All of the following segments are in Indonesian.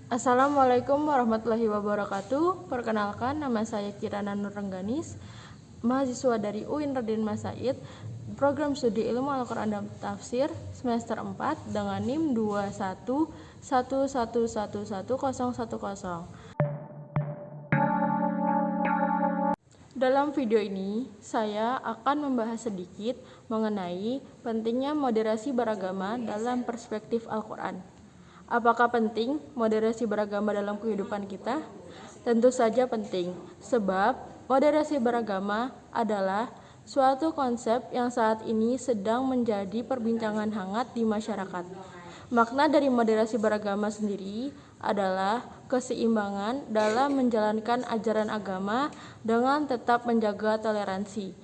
Assalamualaikum warahmatullahi wabarakatuh. Perkenalkan, nama saya Kirana Nurrengganis, mahasiswa dari UIN Raden Mas Said, program studi ilmu Al-Quran dan Tafsir semester 4 dengan NIM 2111111010. Dalam video ini, saya akan membahas sedikit mengenai pentingnya moderasi beragama dalam perspektif Al-Quran. Apakah penting moderasi beragama dalam kehidupan kita? Tentu saja penting, sebab moderasi beragama adalah suatu konsep yang saat ini sedang menjadi perbincangan hangat di masyarakat. Makna dari moderasi beragama sendiri adalah keseimbangan dalam menjalankan ajaran agama dengan tetap menjaga toleransi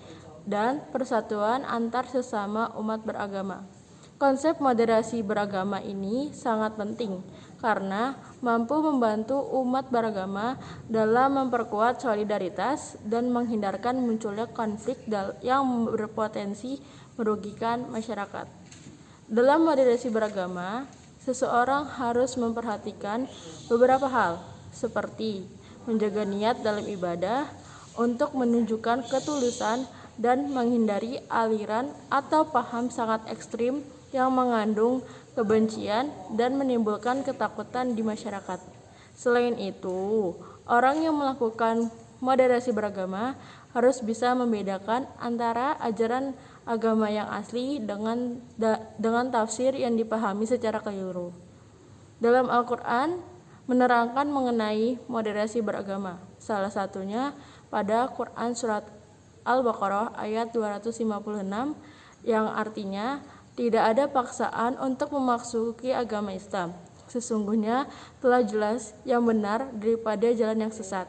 dan persatuan antar sesama umat beragama. Konsep moderasi beragama ini sangat penting karena mampu membantu umat beragama dalam memperkuat solidaritas dan menghindarkan munculnya konflik yang berpotensi merugikan masyarakat. Dalam moderasi beragama, seseorang harus memperhatikan beberapa hal seperti menjaga niat dalam ibadah untuk menunjukkan ketulusan dan menghindari aliran atau paham sangat ekstrim yang mengandung kebencian dan menimbulkan ketakutan di masyarakat. Selain itu, orang yang melakukan moderasi beragama harus bisa membedakan antara ajaran agama yang asli dengan tafsir yang dipahami secara keliru. Dalam Al-Quran menerangkan mengenai moderasi beragama, salah satunya pada Quran Surat Al-Baqarah ayat 256 yang artinya tidak ada paksaan untuk memasuki agama Islam. Sesungguhnya telah jelas yang benar daripada jalan yang sesat.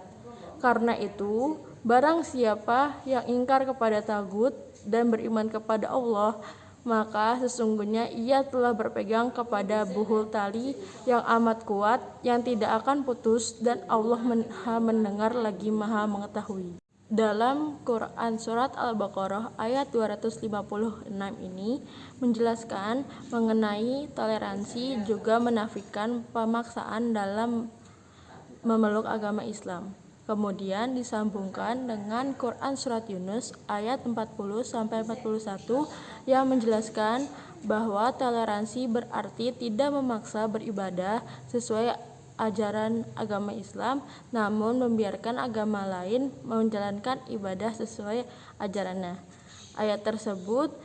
Karena itu, barang siapa yang ingkar kepada tagut dan beriman kepada Allah, maka sesungguhnya ia telah berpegang kepada buhul tali yang amat kuat yang tidak akan putus, dan Allah Maha mendengar lagi Maha mengetahui. Dalam Quran Surat Al-Baqarah ayat 256 ini menjelaskan mengenai toleransi, juga menafikan pemaksaan dalam memeluk agama Islam. Kemudian disambungkan dengan Quran Surat Yunus ayat 40-41 yang menjelaskan bahwa toleransi berarti tidak memaksa beribadah sesuai ajaran agama Islam, namun membiarkan agama lain menjalankan ibadah sesuai ajarannya. Ayat tersebut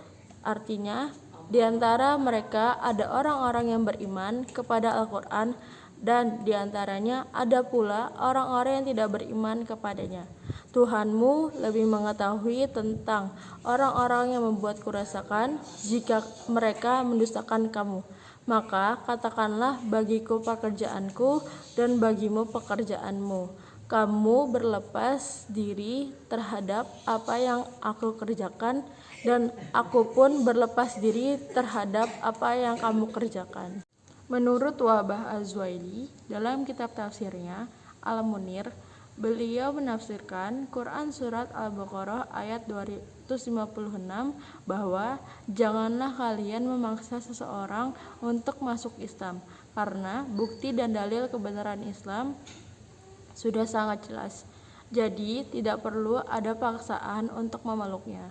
artinya di antara mereka ada orang-orang yang beriman kepada Al-Quran, dan di antaranya ada pula orang-orang yang tidak beriman kepadanya. Tuhanmu lebih mengetahui tentang orang-orang yang membuat kerusakan jika mereka mendustakan kamu. Maka katakanlah, bagiku pekerjaanku dan bagimu pekerjaanmu. Kamu berlepas diri terhadap apa yang aku kerjakan, dan aku pun berlepas diri terhadap apa yang kamu kerjakan. Menurut Wahbah Az-Zuhaili, dalam kitab tafsirnya Al-Munir, beliau menafsirkan Quran Surat Al-Baqarah ayat 256 bahwa janganlah kalian memaksa seseorang untuk masuk Islam, karena bukti dan dalil kebenaran Islam sudah sangat jelas. Jadi tidak perlu ada paksaan untuk memeluknya,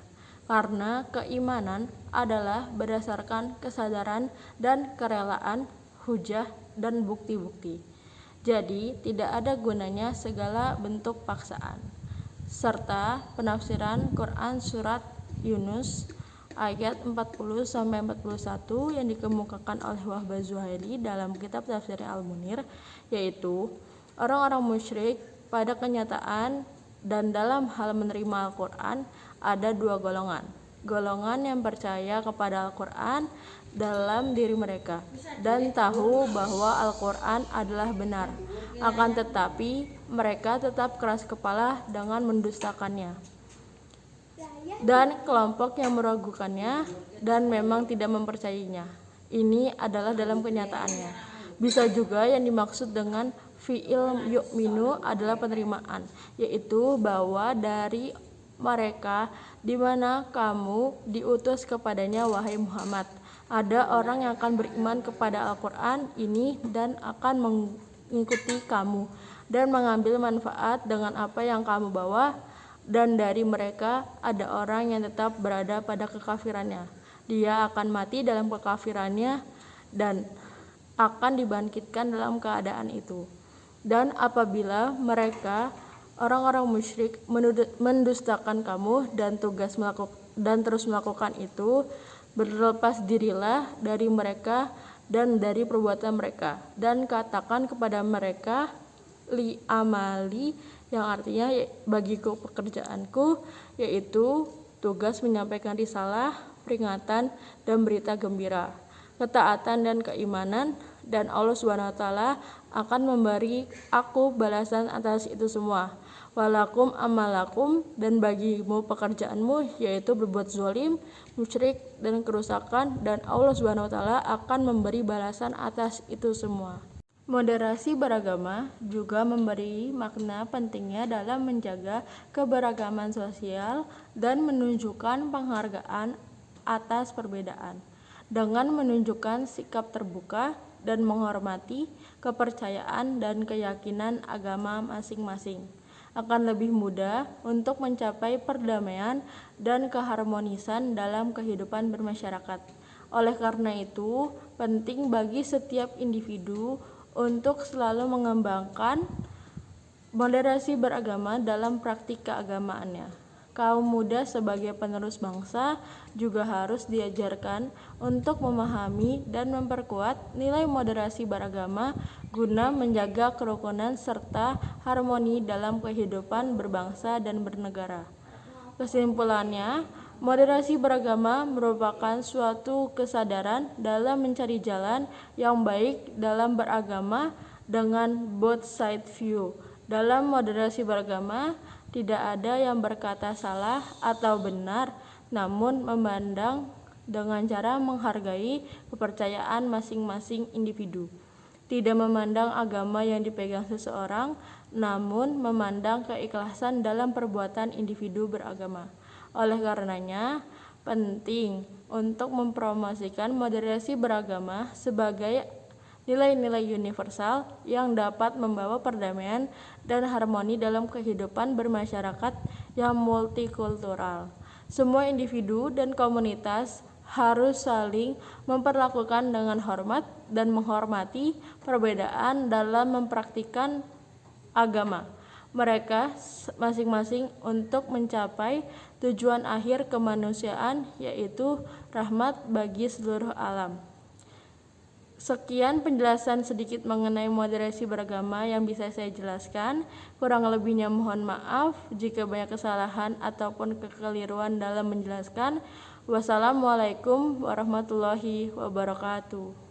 karena keimanan adalah berdasarkan kesadaran dan kerelaan, hujah dan bukti-bukti. Jadi tidak ada gunanya segala bentuk paksaan. Serta penafsiran Quran Surat Yunus ayat 40-41 yang dikemukakan oleh Wahbah Az-Zuhaili dalam kitab tafsir Al-Munir, yaitu orang-orang musyrik pada kenyataan dan dalam hal menerima Al-Quran ada dua golongan. Golongan yang percaya kepada Al-Quran dalam diri mereka dan tahu bahwa Al-Quran adalah benar, akan tetapi mereka tetap keras kepala dengan mendustakannya. Dan kelompok yang meragukannya dan memang tidak mempercayainya. Ini adalah dalam kenyataannya. Bisa juga yang dimaksud dengan fi'il yu'minu adalah penerimaan, yaitu bahwa dari mereka di mana kamu diutus kepadanya, wahai Muhammad, ada orang yang akan beriman kepada Al-Quran ini dan akan mengikuti kamu dan mengambil manfaat dengan apa yang kamu bawa, dan dari mereka ada orang yang tetap berada pada kekafirannya. Dia akan mati dalam kekafirannya dan akan dibangkitkan dalam keadaan itu. Dan apabila mereka orang-orang musyrik mendustakan kamu dan terus melakukan itu, berlepas dirilah dari mereka dan dari perbuatan mereka, dan katakan kepada mereka, li amali, yang artinya bagiku pekerjaanku, yaitu tugas menyampaikan risalah, peringatan, dan berita gembira, ketaatan dan keimanan, dan Allah SWT akan memberi aku balasan atas itu semua. Walakum amalakum, dan bagimu pekerjaanmu, yaitu berbuat zalim, musyrik, dan kerusakan, dan Allah SWT akan memberi balasan atas itu semua. Moderasi beragama juga memberi makna pentingnya dalam menjaga keberagaman sosial dan menunjukkan penghargaan atas perbedaan, dengan menunjukkan sikap terbuka dan menghormati kepercayaan dan keyakinan agama masing-masing. Akan lebih mudah untuk mencapai perdamaian dan keharmonisan dalam kehidupan bermasyarakat. Oleh karena itu, penting bagi setiap individu untuk selalu mengembangkan moderasi beragama dalam praktik keagamaannya. Kaum muda sebagai penerus bangsa juga harus diajarkan untuk memahami dan memperkuat nilai moderasi beragama guna menjaga kerukunan serta harmoni dalam kehidupan berbangsa dan bernegara. Kesimpulannya, moderasi beragama merupakan suatu kesadaran dalam mencari jalan yang baik dalam beragama dengan both side view. Dalam moderasi beragama, tidak ada yang berkata salah atau benar, namun memandang dengan cara menghargai kepercayaan masing-masing individu. Tidak memandang agama yang dipegang seseorang, namun memandang keikhlasan dalam perbuatan individu beragama. Oleh karenanya, penting untuk mempromosikan moderasi beragama sebagai nilai-nilai universal yang dapat membawa perdamaian dan harmoni dalam kehidupan bermasyarakat yang multikultural. Semua individu dan komunitas harus saling memperlakukan dengan hormat dan menghormati perbedaan dalam mempraktikkan agama mereka masing-masing untuk mencapai tujuan akhir kemanusiaan, yaitu rahmat bagi seluruh alam. Sekian penjelasan sedikit mengenai moderasi beragama yang bisa saya jelaskan. Kurang lebihnya mohon maaf jika banyak kesalahan ataupun kekeliruan dalam menjelaskan. Wassalamualaikum warahmatullahi wabarakatuh.